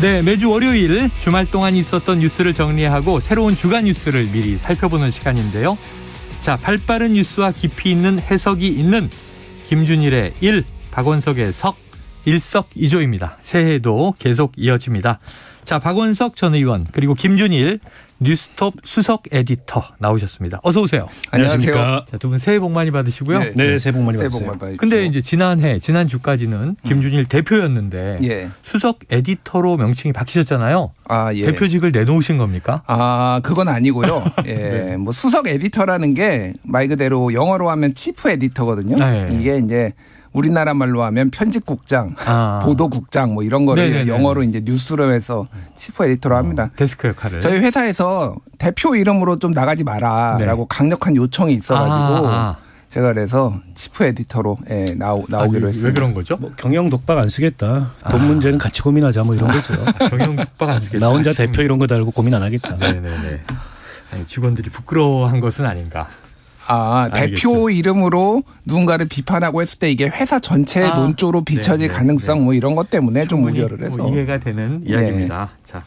네, 매주 월요일 주말 동안 있었던 뉴스를 정리하고 새로운 주간 뉴스를 미리 살펴보는 시간인데요. 자, 발빠른 뉴스와 깊이 있는 해석이 있는 김준일의 일, 박원석의 석, 일석이조입니다. 새해에도 계속 이어집니다. 자, 박원석 전 의원 그리고 김준일 뉴스톱 수석 에디터 나오셨습니다. 어서 오세요. 안녕하십니까. 두 분 새해 복 많이 받으시고요. 네, 새해 복 많이 받으세요. 근데 이제 지난주까지는 김준일 대표였는데 예. 수석 에디터로 명칭이 바뀌셨잖아요. 예. 대표직을 내놓으신 겁니까? 그건 아니고요. 예. 네. 뭐 수석 에디터라는 게 말 그대로 영어로 하면 치프 에디터거든요. 네. 이게 이제 우리나라 말로 하면 편집국장, 보도국장 뭐 이런 거를 네네네. 영어로 이제 뉴스로 해서 치프 에디터로 합니다. 데스크 역할을. 저희 회사에서 대표 이름으로 좀 나가지 마라라고 강력한 요청이 있어가지고 제가 그래서 치프 에디터로 나오기로 했습니다. 왜 그런 거죠? 뭐 경영 독박 안 쓰겠다. 돈 문제는 같이 고민하자 뭐 이런 거죠. 경영 독박 안 쓰겠다. 나 혼자 대표 이런 거 달고 고민 안 하겠다. 네네네. 아니, 직원들이 부끄러워한 것은 아닌가. 대표 이름으로 누군가를 비판하고 했을 때 이게 회사 전체의 논조로 비춰질 가능성 뭐 이런 것 때문에 좀 우려를 해서. 이해가 되는 이야기입니다. 자,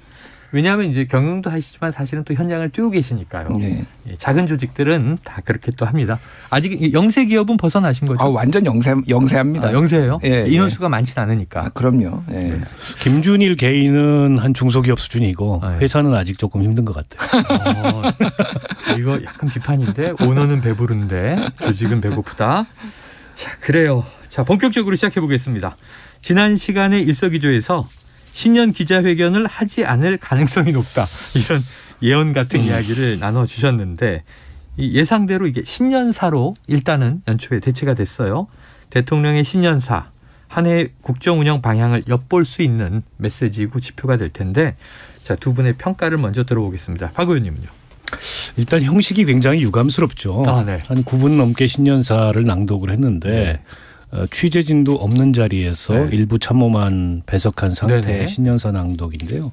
왜냐하면 이제 경영도 하시지만 사실은 또 현장을 뛰고 계시니까요. 네. 작은 조직들은 다 그렇게 또 합니다. 아직 영세 기업은 벗어나신 거죠? 완전 영세합니다. 영세예요? 예, 인원수가 많지는 않으니까. 그럼요. 예. 네. 김준일 개인은 한 중소기업 수준이고 회사는 아직 조금 힘든 것 같아요. 이거 약간 비판인데 오너는 배부른데 조직은 배고프다. 자, 그래요. 자, 본격적으로 시작해 보겠습니다. 지난 시간에 일석이조에서 신년 기자회견을 하지 않을 가능성이 높다. 이런 예언 같은 이야기를 나눠주셨는데 이 예상대로 이게 신년사로 일단은 연초에 대체가 됐어요. 대통령의 신년사, 한 해의 국정운영 방향을 엿볼 수 있는 메시지고 지표가 될 텐데 자, 두 분의 평가를 먼저 들어보겠습니다. 박 의원님은요? 일단 형식이 굉장히 유감스럽죠. 네. 한 9분 넘게 신년사를 낭독을 했는데 취재진도 없는 자리에서 일부 참모만 배석한 상태의 신년사 낭독인데요.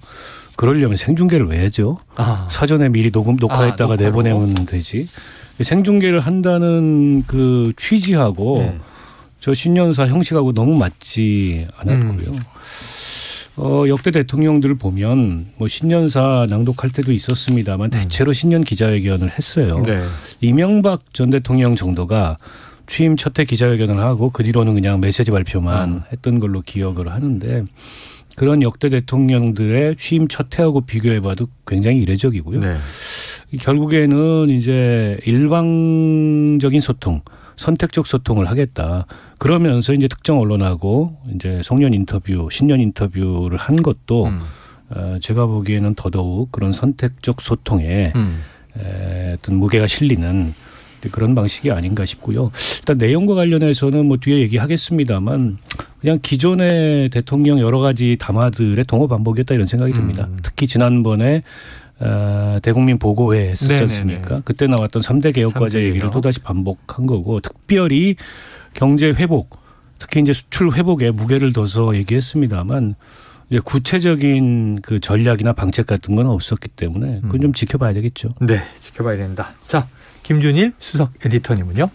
그러려면 생중계를 왜 하죠? 사전에 미리 녹화했다가 내보내면 되지. 생중계를 한다는 그 취지하고 저 신년사 형식하고 너무 맞지 않았고요. 역대 대통령들을 보면 뭐 신년사 낭독할 때도 있었습니다만 대체로 신년 기자회견을 했어요. 네. 이명박 전 대통령 정도가 취임 첫 해 기자회견을 하고 그 뒤로는 그냥 메시지 발표만 했던 걸로 기억을 하는데 그런 역대 대통령들의 취임 첫 해하고 비교해봐도 굉장히 이례적이고요. 네. 결국에는 이제 일방적인 소통, 선택적 소통을 하겠다. 그러면서 이제 특정 언론하고 이제 송년 인터뷰, 신년 인터뷰를 한 것도 제가 보기에는 더더욱 그런 선택적 소통에 어떤 무게가 실리는 그런 방식이 아닌가 싶고요. 일단 내용과 관련해서는 뭐 뒤에 얘기하겠습니다만 그냥 기존의 대통령 여러 가지 담화들의 동호 반복이었다 이런 생각이 듭니다. 특히 지난번에 대국민 보고회 했었지 않습니까? 그때 나왔던 3대 개혁과제 얘기를 또다시 반복한 거고 특별히 경제 회복, 특히 이제 수출 회복에 무게를 둬서 얘기했습니다만 이제 구체적인 그 전략이나 방책 같은 건 없었기 때문에 그건 좀 지켜봐야 되겠죠. 네, 지켜봐야 된다. 자, 김준일 수석 에디터님은요?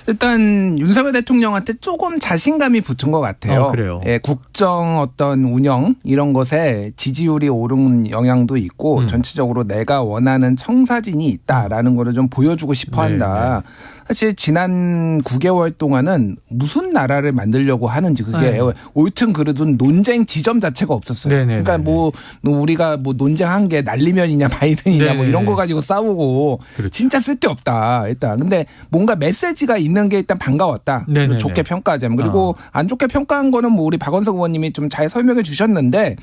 일단 윤석열 대통령한테 조금 자신감이 붙은 것 같아요. 그래요? 예, 국정 어떤 운영 이런 것에 지지율이 오른 영향도 있고 전체적으로 내가 원하는 청사진이 있다라는 거를 좀 보여주고 싶어 한다. 사실 지난 9개월 동안은 무슨 나라를 만들려고 하는지 그게 옳든 그르든 논쟁 지점 자체가 없었어요. 그러니까 뭐 우리가 뭐 논쟁한 게 날리면이냐 바이든이냐 뭐 이런 거 가지고 싸우고 진짜 쓸데없다 일단. 근데 뭔가 메시지가 있는 게 일단 반가웠다. 좋게 평가하자면. 그리고 안 좋게 평가한 거는 뭐 우리 박원석 의원님이 좀 잘 설명해 주셨는데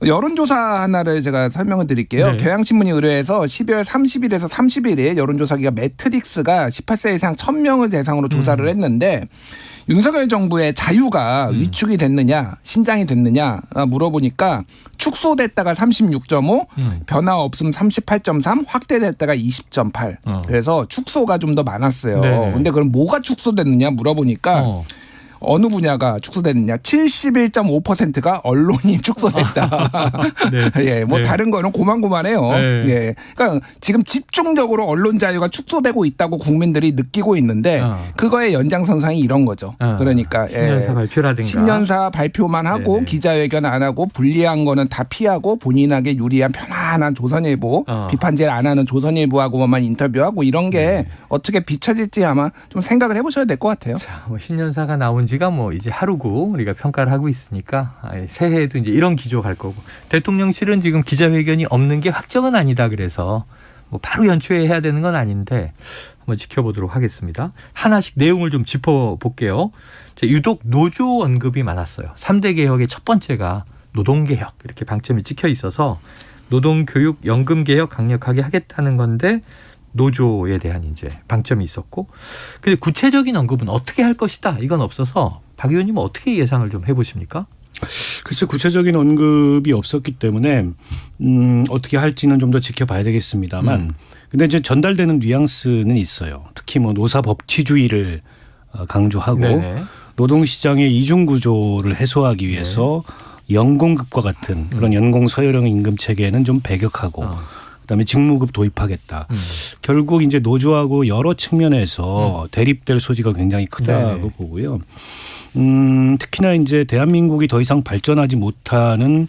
여론조사 하나를 제가 설명을 드릴게요. 경향신문이 의뢰해서 12월 30일에서 31일 여론조사기가 매트릭스가 18세 이상 1000명을 대상으로 조사를 했는데 윤석열 정부의 자유가 위축이 됐느냐 신장이 됐느냐 물어보니까 축소됐다가 36.5 변화 없음 38.3 확대됐다가 20.8 그래서 축소가 좀 더 많았어요. 그런데 그럼 뭐가 축소됐느냐 물어보니까 어느 분야가 축소됐느냐? 71.5%가 언론이 축소됐다. 네. 예, 뭐 네. 다른 거는 고만고만해요. 네. 예, 그러니까 지금 집중적으로 언론 자유가 축소되고 있다고 국민들이 느끼고 있는데 그거의 연장선상이 이런 거죠. 그러니까 신년사 발표라든가 신년사 발표만 하고 네네. 기자회견 안 하고 불리한 거는 다 피하고 본인에게 유리한 편안한 조선일보 비판제를 안 하는 조선일보하고만 인터뷰하고 이런 게 어떻게 비춰질지 아마 좀 생각을 해보셔야 될 것 같아요. 자, 뭐 신년사가 나온 지가 뭐 이제 하루고 우리가 평가를 하고 있으니까 새해에도 이제 이런 기조 갈 거고 대통령실은 지금 기자회견이 없는 게 확정은 아니다 그래서 뭐 바로 연초에 해야 되는 건 아닌데 한번 지켜보도록 하겠습니다. 하나씩 내용을 좀 짚어볼게요. 자, 유독 노조 언급이 많았어요. 3대 개혁의 첫 번째가 노동개혁 이렇게 방점이 찍혀 있어서 노동교육, 연금개혁 강력하게 하겠다는 건데 노조에 대한 이제 방점이 있었고 근데 구체적인 언급은 어떻게 할 것이다 이건 없어서 박 의원님은 어떻게 예상을 좀 해보십니까? 글쎄 구체적인 언급이 없었기 때문에 어떻게 할지는 좀 더 지켜봐야 되겠습니다만 근데 이제 전달되는 뉘앙스는 있어요. 특히 뭐 노사 법치주의를 강조하고 네네. 노동시장의 이중구조를 해소하기 위해서 연공급과 같은 그런 연공 서열형 임금 체계는 좀 배격하고 그다음에 직무급 도입하겠다. 결국 이제 노조하고 여러 측면에서 대립될 소지가 굉장히 크다고 네네. 보고요. 특히나 이제 대한민국이 더 이상 발전하지 못하는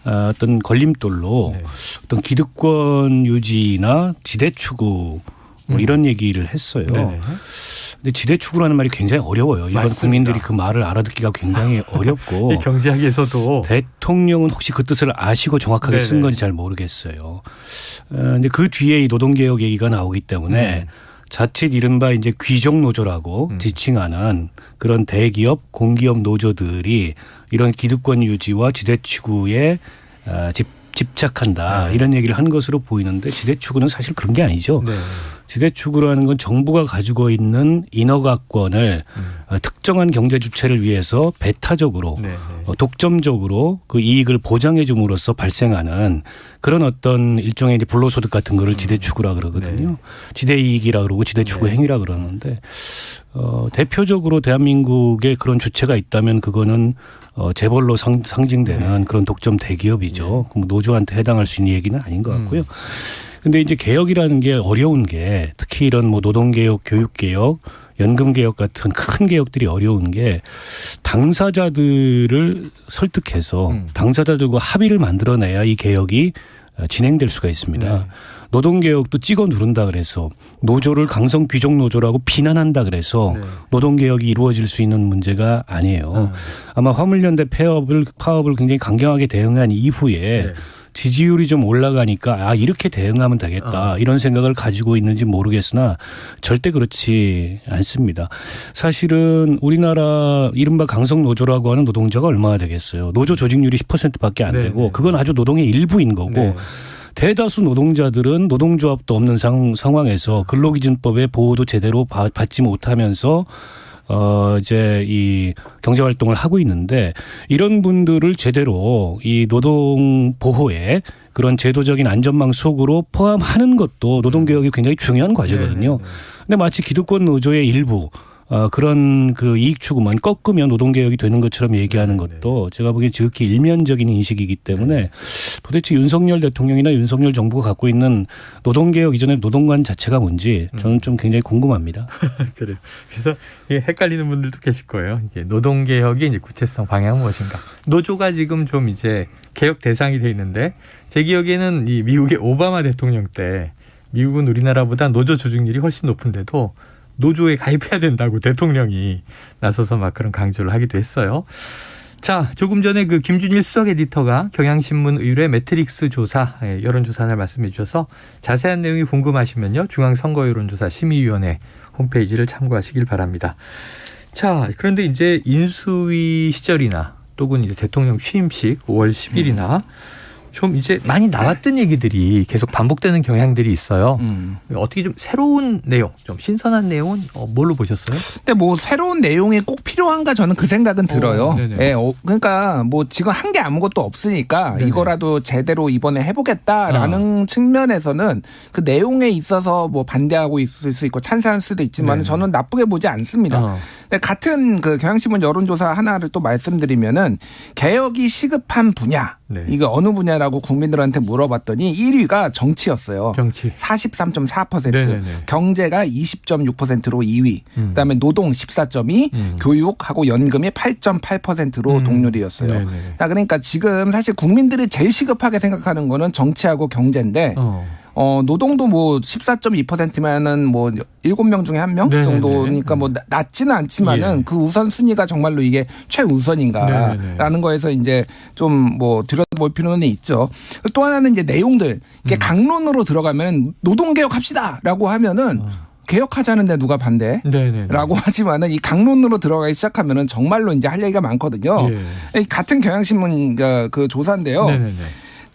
어떤 걸림돌로 네. 어떤 기득권 유지나 지대 추구 뭐 이런 얘기를 했어요. 네네. 근데 지대 추구라는 말이 굉장히 어려워요. 일반 맞습니다. 국민들이 그 말을 알아듣기가 굉장히 어렵고 이 경제학에서도 대통령은 혹시 그 뜻을 아시고 정확하게 쓴 네네. 건지 잘 모르겠어요. 근데 그 뒤에 이 노동개혁 얘기가 나오기 때문에 자칫 이른바 이제 귀족 노조라고 지칭하는 그런 대기업, 공기업 노조들이 이런 기득권 유지와 지대 추구에 집착한다 이런 얘기를 한 것으로 보이는데 지대 추구는 사실 그런 게 아니죠. 네. 지대 추구라는 건 정부가 가지고 있는 인허가권을 특정한 경제 주체를 위해서 배타적으로 네. 독점적으로 그 이익을 보장해 줌으로써 발생하는 그런 어떤 일종의 이제 불로소득 같은 거를 지대 추구라 그러거든요. 네. 지대 이익이라 그러고 지대 추구 네. 행위라 그러는데 대표적으로 대한민국에 그런 주체가 있다면 그거는 재벌로 상징되는 그런 독점 대기업이죠. 그럼 노조한테 해당할 수 있는 얘기는 아닌 것 같고요. 근데 이제 개혁이라는 게 어려운 게 특히 이런 뭐 노동개혁, 교육개혁, 연금개혁 같은 큰 개혁들이 어려운 게 당사자들을 설득해서 당사자들과 합의를 만들어내야 이 개혁이 진행될 수가 있습니다. 네. 노동개혁도 찍어 누른다 그래서 노조를 강성 귀족 노조라고 비난한다 그래서 노동개혁이 이루어질 수 있는 문제가 아니에요. 아마 화물연대 파업을 굉장히 강경하게 대응한 이후에 지지율이 좀 올라가니까 이렇게 대응하면 되겠다 이런 생각을 가지고 있는지 모르겠으나 절대 그렇지 않습니다. 사실은 우리나라 이른바 강성 노조라고 하는 노동자가 얼마나 되겠어요. 노조 조직률이 10%밖에 안 되고 그건 아주 노동의 일부인 거고 대다수 노동자들은 노동조합도 없는 상황에서 근로기준법의 보호도 제대로 받지 못하면서 이제 이 경제활동을 하고 있는데 이런 분들을 제대로 이 노동 보호에 그런 제도적인 안전망 속으로 포함하는 것도 노동개혁이 굉장히 중요한 과제거든요. 근데 마치 기득권 노조의 일부 그런 그 이익 추구만 꺾으면 노동개혁이 되는 것처럼 얘기하는 것도 제가 보기엔 지극히 일면적인 인식이기 때문에 도대체 윤석열 대통령이나 윤석열 정부가 갖고 있는 노동개혁 이전의 노동관 자체가 뭔지 저는 좀 굉장히 궁금합니다. 그래요. 그래서 헷갈리는 분들도 계실 거예요. 이게 노동개혁의 이제 구체성 방향은 무엇인가. 노조가 지금 좀 이제 개혁 대상이 돼 있는데 제 기억에는 이 미국의 오바마 대통령 때 미국은 우리나라보다 노조 조직률이 훨씬 높은데도 노조에 가입해야 된다고 대통령이 나서서 막 그런 강조를 하기도 했어요. 자, 조금 전에 그 김준일 수석 에디터가 경향신문 의뢰 매트릭스 조사 여론조사를 말씀해 주셔서 자세한 내용이 궁금하시면요. 중앙선거여론조사 심의위원회 홈페이지를 참고하시길 바랍니다. 자, 그런데 이제 인수위 시절이나 또는 이제 대통령 취임식 5월 10일이나 좀 이제 많이 나왔던 얘기들이 계속 반복되는 경향들이 있어요. 어떻게 좀 새로운 내용, 좀 신선한 내용은 뭘로 보셨어요? 근데 뭐 새로운 내용이 꼭 필요한가 저는 그 생각은 들어요. 예, 그러니까 뭐 지금 한 게 아무것도 없으니까 네네. 이거라도 제대로 이번에 해보겠다라는 측면에서는 그 내용에 있어서 뭐 반대하고 있을 수 있고 찬성할 수도 있지만 저는 나쁘게 보지 않습니다. 근데 같은 그 경향신문 여론조사 하나를 또 말씀드리면은 개혁이 시급한 분야. 네. 이거 어느 분야라고 국민들한테 물어봤더니 1위가 정치였어요. 정치. 43.4%, 네네네. 경제가 20.6%로 2위, 그다음에 노동 14.2, 교육하고 연금이 8.8%로 동률이었어요. 네네. 자, 그러니까 지금 사실 국민들이 제일 시급하게 생각하는 거는 정치하고 경제인데 노동도 뭐 14.2%면은 뭐 7명 중에 1명 네네네. 정도니까 뭐 낮지는 않지만은 예. 그 우선 순위가 정말로 이게 최우선인가라는 네네네. 거에서 이제 좀 뭐 들여다볼 필요는 있죠. 또 하나는 이제 내용들 이게 강론으로 들어가면 노동 개혁합시다라고 하면은 개혁하자는데 누가 반대? 네네. 라고 하지만은 이 강론으로 들어가기 시작하면은 정말로 이제 할 얘기가 많거든요. 예. 같은 경향신문 그 조사인데요. 네네네.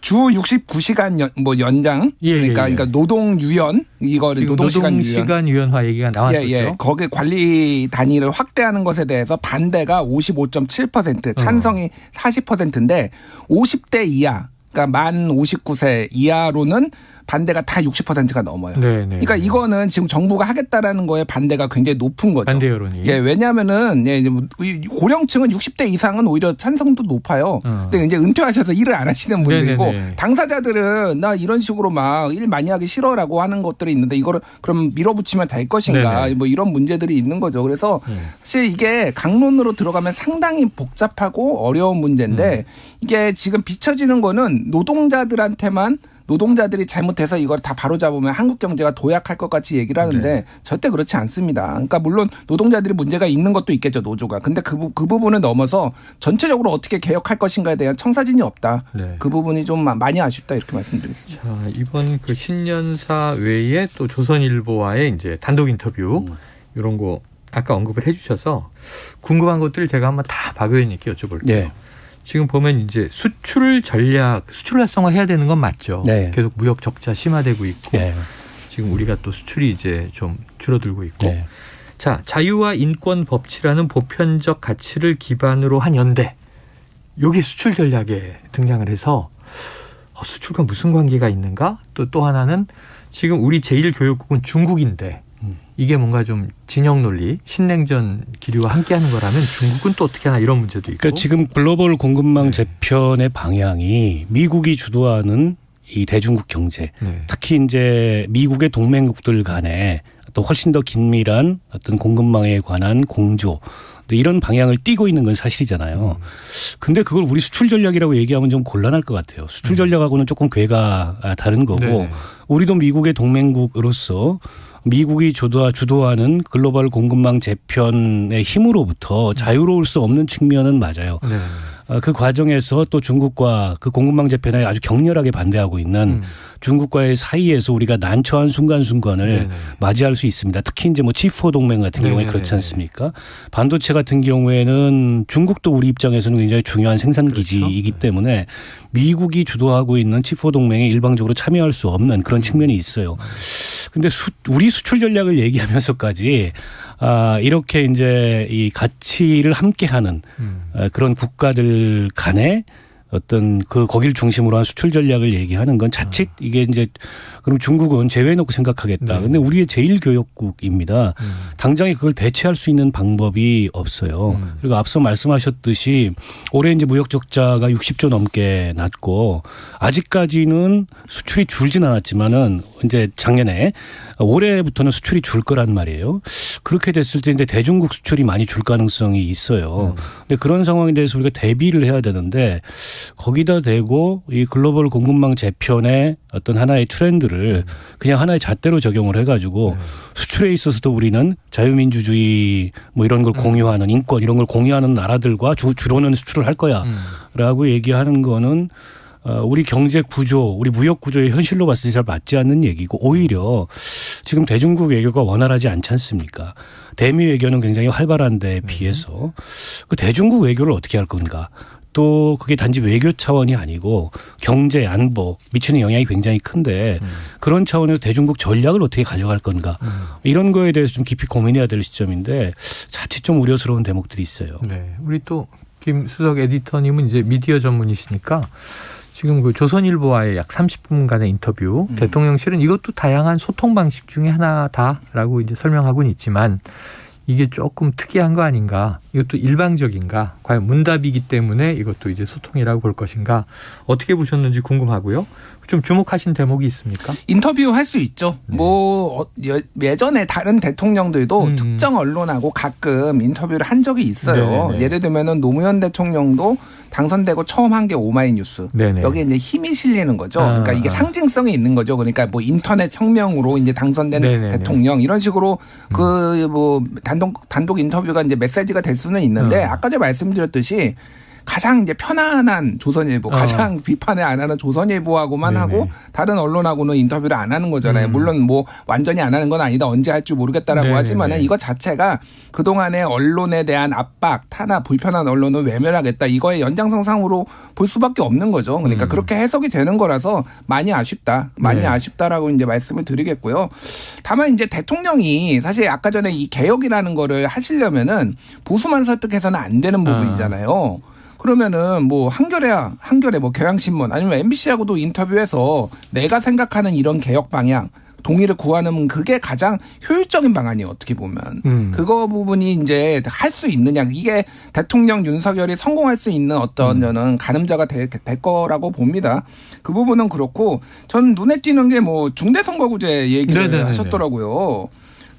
주 69시간 연장 그러니까 노동 유연 이거를 노동시간 유연화 얘기가 나왔었죠. 예. 거기 관리 단위를 확대하는 것에 대해서 반대가 55.7%, 찬성이 40%인데 50대 이하 그러니까 만 59세 이하로는 반대가 다 60%가 넘어요. 네네. 그러니까 이거는 지금 정부가 하겠다라는 거에 반대가 굉장히 높은 거죠. 반대 여론이. 예, 왜냐하면은 고령층은 60대 이상은 오히려 찬성도 높아요. 근데 이제 은퇴하셔서 일을 안 하시는 분들이고 네네네. 당사자들은 나 이런 식으로 막 일 많이 하기 싫어라고 하는 것들이 있는데 이거를 그럼 밀어붙이면 될 것인가? 네네. 뭐 이런 문제들이 있는 거죠. 그래서 사실 이게 강론으로 들어가면 상당히 복잡하고 어려운 문제인데 이게 지금 비춰지는 거는 노동자들이 잘못해서 이걸 다 바로잡으면 한국 경제가 도약할 것 같이 얘기를 하는데 절대 그렇지 않습니다. 그러니까 물론 노동자들이 문제가 있는 것도 있겠죠, 노조가. 근데 그 부분을 넘어서 전체적으로 어떻게 개혁할 것인가에 대한 청사진이 없다. 네. 그 부분이 좀 많이 아쉽다 이렇게 말씀드리겠습니다. 자, 이번 그 신년사 외에 또 조선일보와의 이제 단독 인터뷰 이런 거 아까 언급을 해주셔서 궁금한 것들을 제가 한번 다 박 의원님께 여쭤볼게요. 네. 지금 보면 이제 수출 전략, 수출 활성화 해야 되는 건 맞죠. 네. 계속 무역 적자 심화되고 있고 네. 지금 우리가 또 수출이 이제 좀 줄어들고 있고. 네. 자, 자유와 인권 법치라는 보편적 가치를 기반으로 한 연대. 요게 수출 전략에 등장을 해서 수출과 무슨 관계가 있는가? 또 하나는 지금 우리 제1교역국은 중국인데 이게 뭔가 좀 진영 논리, 신냉전 기류와 함께하는 거라면 중국은 또 어떻게 하나 이런 문제도 있고. 그러니까 지금 글로벌 공급망 재편의 방향이 미국이 주도하는 이 대중국 경제, 특히 이제 미국의 동맹국들 간에 또 훨씬 더 긴밀한 어떤 공급망에 관한 공조 이런 방향을 띠고 있는 건 사실이잖아요. 근데 그걸 우리 수출 전략이라고 얘기하면 좀 곤란할 것 같아요. 수출 전략하고는 조금 궤가 다른 거고 네네. 우리도 미국의 동맹국으로서 미국이 주도하는 글로벌 공급망 재편의 힘으로부터 자유로울 수 없는 측면은 맞아요. 네. 그 과정에서 또 중국과 그 공급망 재편에 아주 격렬하게 반대하고 있는 중국과의 사이에서 우리가 난처한 순간순간을 맞이할 수 있습니다. 특히 이제 뭐 G4 동맹 같은 경우에 그렇지 않습니까? 반도체 같은 경우에는 중국도 우리 입장에서는 굉장히 중요한 생산 기지이기 때문에 미국이 주도하고 있는 G4 동맹에 일방적으로 참여할 수 없는 그런 측면이 있어요. 근데 우리 수출 전략을 얘기하면서까지 이렇게 이제 이 가치를 함께하는 그런 국가들 간에 어떤 거기를 중심으로 한 수출 전략을 얘기하는 건 자칫 이게 이제 그럼 중국은 제외해놓고 생각하겠다. 근데 우리의 제1교역국입니다. 당장에 그걸 대체할 수 있는 방법이 없어요. 그리고 앞서 말씀하셨듯이 올해 이제 무역 적자가 60조 넘게 났고 아직까지는 수출이 줄진 않았지만은 이제 작년에 올해부터는 수출이 줄 거란 말이에요. 그렇게 됐을 때 이제 대중국 수출이 많이 줄 가능성이 있어요. 근데 그런 상황에 대해서 우리가 대비를 해야 되는데 거기다 대고 이 글로벌 공급망 재편의 어떤 하나의 트렌드를 그냥 하나의 잣대로 적용을 해가지고 수출에 있어서도 우리는 자유민주주의 뭐 이런 걸 공유하는 인권 이런 걸 공유하는 나라들과 주로는 수출을 할 거야라고 얘기하는 거는 우리 경제 구조, 우리 무역 구조의 현실로 봤을 때 잘 맞지 않는 얘기고 오히려 지금 대중국 외교가 원활하지 않지 않습니까? 대미 외교는 굉장히 활발한 데에 비해서 그 대중국 외교를 어떻게 할 건가? 또 그게 단지 외교 차원이 아니고 경제, 안보 미치는 영향이 굉장히 큰데 그런 차원에서 대중국 전략을 어떻게 가져갈 건가 이런 거에 대해서 좀 깊이 고민해야 될 시점인데 자칫 좀 우려스러운 대목들이 있어요. 네, 우리 또 김수석 에디터님은 이제 미디어 전문이시니까 지금 그 조선일보와의 약 30분간의 인터뷰, 대통령실은 이것도 다양한 소통 방식 중에 하나다라고 이제 설명하고는 있지만 이게 조금 특이한 거 아닌가? 이것도 일방적인가? 과연 문답이기 때문에 이것도 이제 소통이라고 볼 것인가? 어떻게 보셨는지 궁금하고요. 좀 주목하신 대목이 있습니까? 인터뷰 할 수 있죠. 뭐 예전에 다른 대통령들도 특정 언론하고 가끔 인터뷰를 한 적이 있어요. 네네네. 예를 들면은 노무현 대통령도 당선되고 처음 한 게 오마이뉴스. 네네. 여기에 이제 힘이 실리는 거죠. 그러니까 이게 상징성이 있는 거죠. 그러니까 뭐 인터넷 혁명으로 이제 당선된 네네네. 대통령 이런 식으로 그 뭐 단독 인터뷰가 이제 메시지가 될 수는 있는데 아까 전에 말씀드렸듯이 가장 이제 편안한 조선일보, 가장 비판을 안 하는 조선일보하고만 네네. 하고 다른 언론하고는 인터뷰를 안 하는 거잖아요. 물론 뭐 완전히 안 하는 건 아니다. 언제 할지 모르겠다라고 네네네. 하지만은 이거 자체가 그동안의 언론에 대한 압박, 탄압, 불편한 언론을 외면하겠다. 이거의 연장선상으로 볼 수밖에 없는 거죠. 그러니까 그렇게 해석이 되는 거라서 많이 아쉽다. 많이 네. 아쉽다라고 이제 말씀을 드리겠고요. 다만 이제 대통령이 사실 아까 전에 이 개혁이라는 거를 하시려면은 보수만 설득해서는 안 되는 부분이잖아요. 그러면은 뭐 한겨레 뭐 경향신문 아니면 MBC하고도 인터뷰해서 내가 생각하는 이런 개혁 방향 동의를 구하는 그게 가장 효율적인 방안이에요. 어떻게 보면. 그거 부분이 이제 할 수 있느냐. 이게 대통령 윤석열이 성공할 수 있는 어떤 저는 가늠자가 될 거라고 봅니다. 그 부분은 그렇고 전 눈에 띄는 게 뭐 중대선거구제 얘기를 네네네네. 하셨더라고요.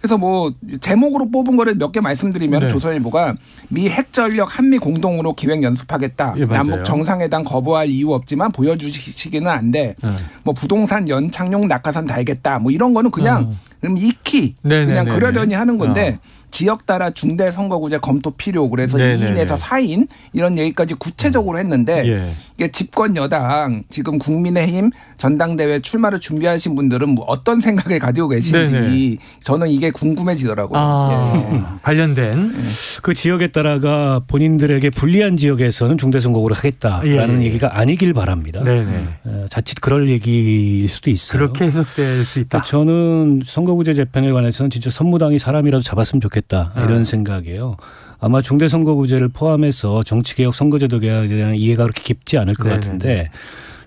그래서 뭐 제목으로 뽑은 거를 몇 개 말씀드리면 네. 조선일보가 미 핵전력 한미 공동으로 기획 연습하겠다. 예, 맞아요. 남북 정상회담 거부할 이유 없지만 보여주시기는 안 돼. 뭐 부동산 연착륙 낙하산 달겠다. 뭐 이런 거는 그냥 익히 네네네네. 그냥 그러려니 하는 건데 지역 따라 중대 선거구제 검토 필요. 그래서 네네네. 2인에서 4인 이런 얘기까지 구체적으로 했는데 예. 이게 집권 여당 지금 국민의힘 전당대회 출마를 준비하신 분들은 뭐 어떤 생각을 가지고 계신지 네네. 저는 이게 궁금해지더라고요. 예. 관련된 그 지역에 따라가 본인들에게 불리한 지역에서는 중대선거구를 하겠다라는 예. 얘기가 아니길 바랍니다. 네네. 자칫 그럴 얘기일 수도 있어요. 그렇게 해석될 수 있다. 저는 선거구제 재편에 관해서는 진짜 선무당이 사람이라도 잡았으면 좋겠다 이런 생각이에요. 아마 중대선거구제를 포함해서 정치개혁, 선거제도 개혁에 대한 이해가 그렇게 깊지 않을 것 네네네. 같은데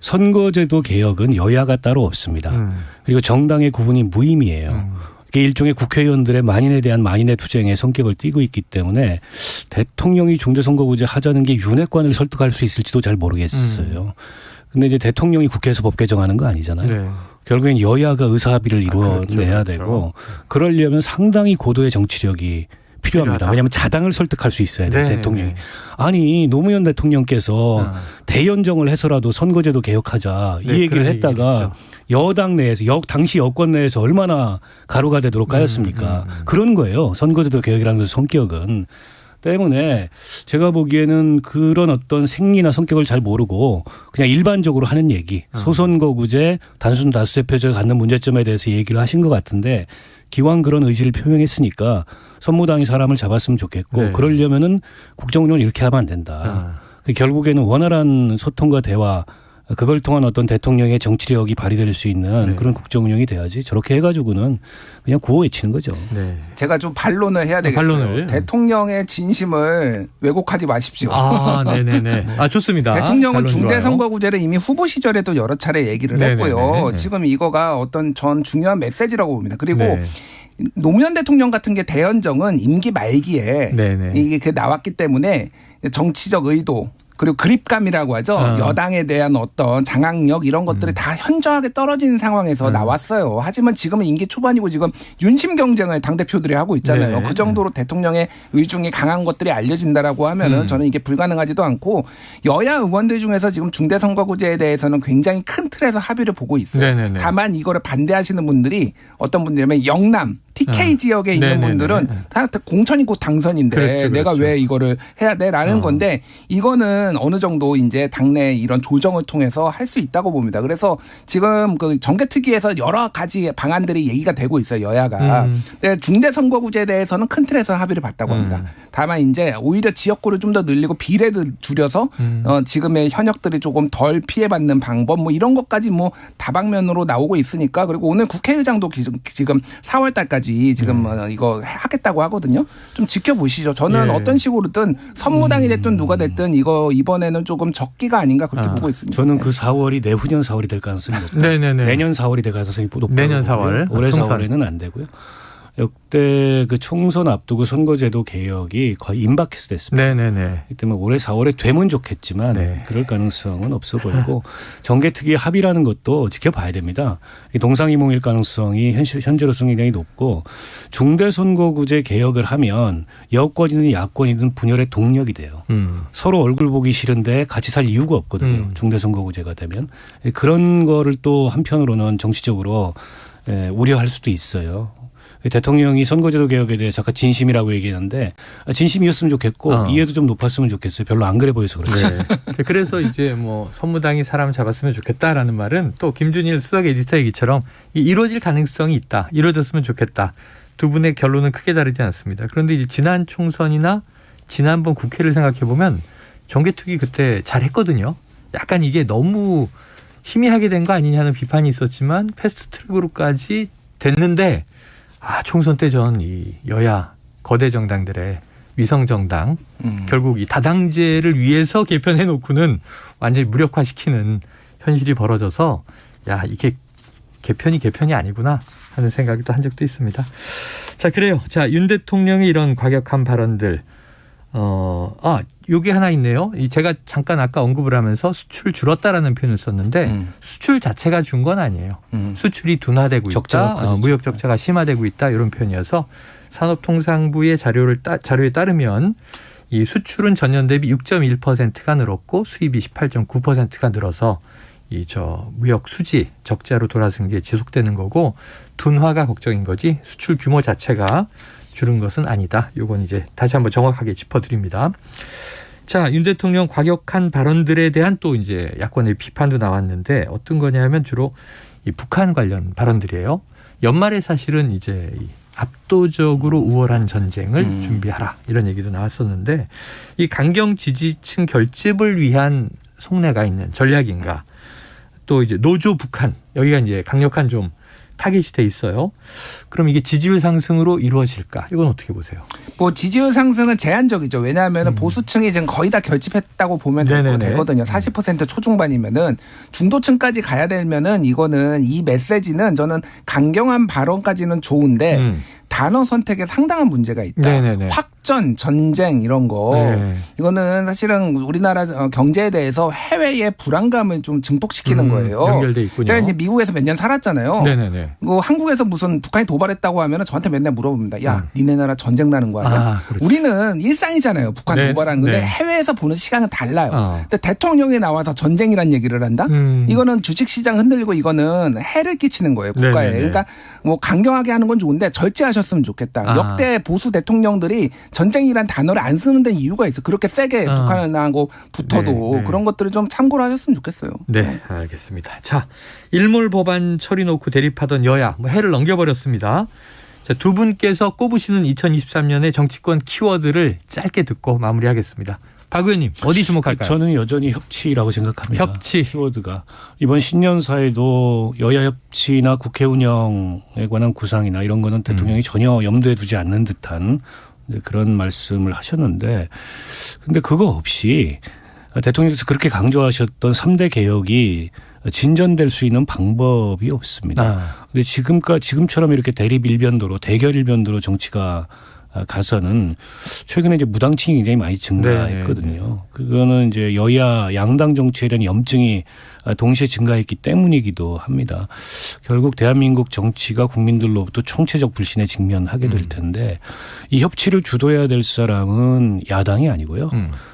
선거제도 개혁은 여야가 따로 없습니다. 그리고 정당의 구분이 무의미해요. 이게 일종의 국회의원들의 만인에 대한 만인의 투쟁의 성격을 띠고 있기 때문에 대통령이 중대선거구제 하자는 게 윤핵관을 설득할 수 있을지도 잘 모르겠어요. 근데 이제 대통령이 국회에서 법 개정하는 거 아니잖아요. 네. 결국엔 여야가 의사합의를 이루어내야 그렇죠. 되고 그러려면 상당히 고도의 정치력이 필요합니다. 필요하다. 왜냐하면 자당을 설득할 수 있어야 돼요. 네, 대통령이. 네. 아니 노무현 대통령께서 대연정을 해서라도 선거제도 개혁하자 네, 이 얘기를 그런 했다가 여당 내에서 당시 여권 내에서 얼마나 가루가 되도록 까였습니까. 그런 거예요. 선거제도 개혁이라는 성격은. 때문에 제가 보기에는 그런 어떤 생리나 성격을 잘 모르고 그냥 일반적으로 하는 얘기 소선거구제 단순 다수대표제가 갖는 문제점에 대해서 얘기를 하신 것 같은데 기왕 그런 의지를 표명했으니까 선무당이 사람을 잡았으면 좋겠고 네. 그러려면은 국정운영을 이렇게 하면 안 된다. 결국에는 원활한 소통과 대화 그걸 통한 어떤 대통령의 정치력이 발휘될 수 있는 네. 그런 국정운영이 돼야지 저렇게 해가지고는 그냥 구호 외치는 거죠. 네. 제가 좀 반론을 해야 되겠어요. 반론을. 대통령의 진심을 왜곡하지 마십시오. 아, 네네네. 아, 좋습니다. 대통령은 반론 좋아요. 중대선거구제를 이미 후보 시절에도 여러 차례 얘기를 네네네. 했고요. 지금 이거가 어떤 전 중요한 메시지라고 봅니다. 그리고 네. 노무현 대통령 같은 게 대연정은 임기 말기에 네네. 이게 그 나왔기 때문에 정치적 의도 그리고 그립감이라고 하죠. 여당에 대한 어떤 장악력 이런 것들이 다 현저하게 떨어지는 상황에서 나왔어요. 하지만 지금은 임기 초반이고 지금 윤심 경쟁을 당대표들이 하고 있잖아요. 네네. 그 정도로 대통령의 의중이 강한 것들이 알려진다라고 하면은 저는 이게 불가능하지도 않고 여야 의원들 중에서 지금 중대선거구제에 대해서는 굉장히 큰 틀에서 합의를 보고 있어요. 네네네. 다만 이거를 반대하시는 분들이 어떤 분들이면 영남 TK 지역에 있는 네네네. 분들은 다 공천이 곧 당선인데 그렇죠, 내가 그렇죠. 왜 이거를 해야 돼라는 건데 이거는 어느 정도 이제 당내 이런 조정을 통해서 할 수 있다고 봅니다. 그래서 지금 그 정개특위에서 여러 가지 방안들이 얘기가 되고 있어요. 여야가. 근데 중대선거구제에 대해서는 큰 틀에서는 합의를 봤다고 합니다. 다만 이제 오히려 지역구를 좀 더 늘리고 비례를 줄여서 지금의 현역들이 조금 덜 피해받는 방법 뭐 이런 것까지 뭐 다방면으로 나오고 있으니까 그리고 오늘 국회의장도 지금 4월 달까지 지금 이거 하겠다고 하거든요. 좀 지켜보시죠. 저는 예. 어떤 식으로든 선무당이 됐든 누가 됐든 이거 이번에는 조금 적기가 아닌가 그렇게 보고 있습니다. 저는 그 4월이 내후년 4월이 될 가능성이 높다. 네네네. 내년 4월이 될 가능성이 높다고 내년 보고요. 4월. 올해 총선. 4월에는 안 되고요. 역대 그 총선 앞두고 선거제도 개혁이 거의 임박해서 됐습니다. 네네네. 이 때문에 올해 4월에 되면 좋겠지만 네. 그럴 가능성은 없어 보이고 정개특위 합의라는 것도 지켜봐야 됩니다. 동상이몽일 가능성이 현재로서는 굉장히 높고 중대선거구제 개혁을 하면 여권이든 야권이든 분열의 동력이 돼요. 서로 얼굴 보기 싫은데 같이 살 이유가 없거든요. 중대선거구제가 되면. 그런 거를 또 한편으로는 정치적으로 우려할 수도 있어요. 대통령이 선거제도 개혁에 대해서 아까 진심이라고 얘기했는데 진심이었으면 좋겠고 이해도 좀 높았으면 좋겠어요. 별로 안 그래 보여서 그렇지. 네. 그래서 이제 뭐 선무당이 사람 잡았으면 좋겠다라는 말은 또 김준일 수석 에디터 얘기처럼 이루어질 가능성이 있다. 이루어졌으면 좋겠다. 두 분의 결론은 크게 다르지 않습니다. 그런데 이제 지난 총선이나 지난번 국회를 생각해 보면 정개특위 그때 잘했거든요. 약간 이게 너무 희미하게 된 거 아니냐는 비판이 있었지만 패스트트랙으로까지 됐는데 총선 때 전 이 여야 거대 정당들의 위성 정당 결국 이 다당제를 위해서 개편해 놓고는 완전히 무력화시키는 현실이 벌어져서 이게 개편이 아니구나 하는 생각이 또 한 적도 있습니다. 자, 그래요. 자, 윤 대통령의 이런 과격한 발언들 여기 하나 있네요. 제가 잠깐 아까 언급을 하면서 수출 줄었다라는 표현을 썼는데 수출 자체가 준 건 아니에요. 수출이 둔화되고 있다. 무역 적자가 심화되고 있다. 이런 표현이어서 산업통상부의 자료에 따르면 이 수출은 전년 대비 6.1%가 늘었고 수입이 18.9%가 늘어서 무역 수지 적자로 돌아선 게 지속되는 거고 둔화가 걱정인 거지 수출 규모 자체가 줄은 것은 아니다. 요건 이제 다시 한번 정확하게 짚어드립니다. 자, 윤 대통령 과격한 발언들에 대한 또 이제 야권의 비판도 나왔는데 어떤 거냐면 주로 이 북한 관련 발언들이에요. 연말에 사실은 이제 압도적으로 우월한 전쟁을 준비하라 이런 얘기도 나왔었는데 이 강경 지지층 결집을 위한 속내가 있는 전략인가? 또 이제 노조 북한 여기가 이제 강력한 좀 타깃이 돼 있어요. 그럼 이게 지지율 상승으로 이루어질까? 이건 어떻게 보세요? 뭐 지지율 상승은 제한적이죠. 왜냐하면 보수층이 지금 거의 다 결집했다고 보면 되거든요. 40% 초중반이면은 중도층까지 가야 되면은 이거는 이 메시지는 저는 강경한 발언까지는 좋은데 단어 선택에 상당한 문제가 있다. 네네네. 확전, 전쟁 이런 거. 네. 이거는 사실은 우리나라 경제에 대해서 해외의 불안감을 좀 증폭시키는 거예요. 연결돼 있군요. 제가 이제 미국에서 몇 년 살았잖아요. 네네네. 한국에서 무슨 북한이 도발했다고 하면 저한테 맨날 물어봅니다. 야, 니네 나라 전쟁 나는 거 아니야? 그렇죠. 우리는 일상이잖아요. 북한 도발하는 건데 해외에서 보는 시각은 달라요. 근데 대통령이 나와서 전쟁이란 얘기를 한다? 이거는 주식시장 흔들리고 이거는 해를 끼치는 거예요. 국가에. 네네네. 그러니까 뭐 강경하게 하는 건 좋은데 절제하셨으면 좋겠다. 역대 보수 대통령들이 전쟁이란 단어를 안 쓰는 데 이유가 있어. 그렇게 세게 북한하고 붙어도 그런 것들을 좀 참고를 하셨으면 좋겠어요. 네, 알겠습니다. 자, 일몰 법안 처리 놓고 대립하던 여야 해를 넘겨버렸습니다. 자, 두 분께서 꼽으시는 2023년의 정치권 키워드를 짧게 듣고 마무리하겠습니다. 박 의원님 어디 주목할까요? 저는 여전히 협치라고 생각합니다. 협치. 키워드가 이번 신년사에도 여야 협치나 국회 운영에 관한 구상이나 이런 거는 대통령이 전혀 염두에 두지 않는 듯한 그런 말씀을 하셨는데 근데 그거 없이 대통령께서 그렇게 강조하셨던 3대 개혁이 진전될 수 있는 방법이 없습니다. 근데 지금처럼 이렇게 대립 일변도로 대결 일변도로 정치가 가서는 최근에 이제 무당층이 굉장히 많이 증가했거든요. 그거는 이제 여야 양당 정치에 대한 염증이 동시에 증가했기 때문이기도 합니다. 결국 대한민국 정치가 국민들로부터 총체적 불신에 직면하게 될 텐데 이 협치를 주도해야 될 사람은 야당이 아니고요.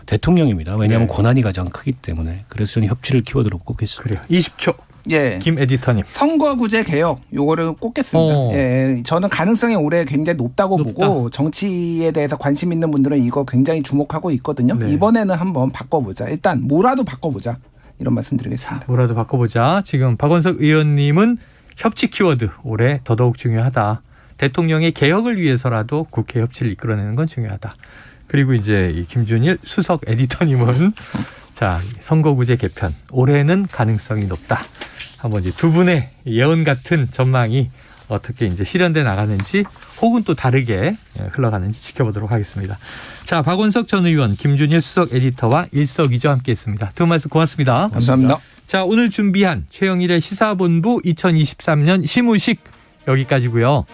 대통령입니다. 왜냐하면 권한이 가장 크기 때문에. 그래서 저는 협치를 키워드로 꼽겠습니다. 그래요. 20초. 예. 김 에디터님. 선거구제 개혁 요거를 꼽겠습니다. 예, 저는 가능성이 올해 굉장히 높다고 보고 정치에 대해서 관심 있는 분들은 이거 굉장히 주목하고 있거든요. 네. 이번에는 한번 바꿔보자. 일단 뭐라도 바꿔보자. 이런 말씀드리겠습니다. 뭐라도 바꿔보자. 지금 박원석 의원님은 협치 키워드 올해 더더욱 중요하다. 대통령의 개혁을 위해서라도 국회 협치를 이끌어내는 건 중요하다. 그리고 이제 이 김준일 수석 에디터님은 자, 선거구제 개편 올해는 가능성이 높다. 한번 이제 두 분의 예언 같은 전망이 어떻게 이제 실현돼 나가는지 혹은 또 다르게 흘러가는지 지켜보도록 하겠습니다. 자, 박원석 전 의원, 김준일 수석 에디터와 일석이조 함께했습니다. 두 분 말씀 고맙습니다. 감사합니다. 자, 오늘 준비한 최영일의 시사본부 2023년 시무식 여기까지고요.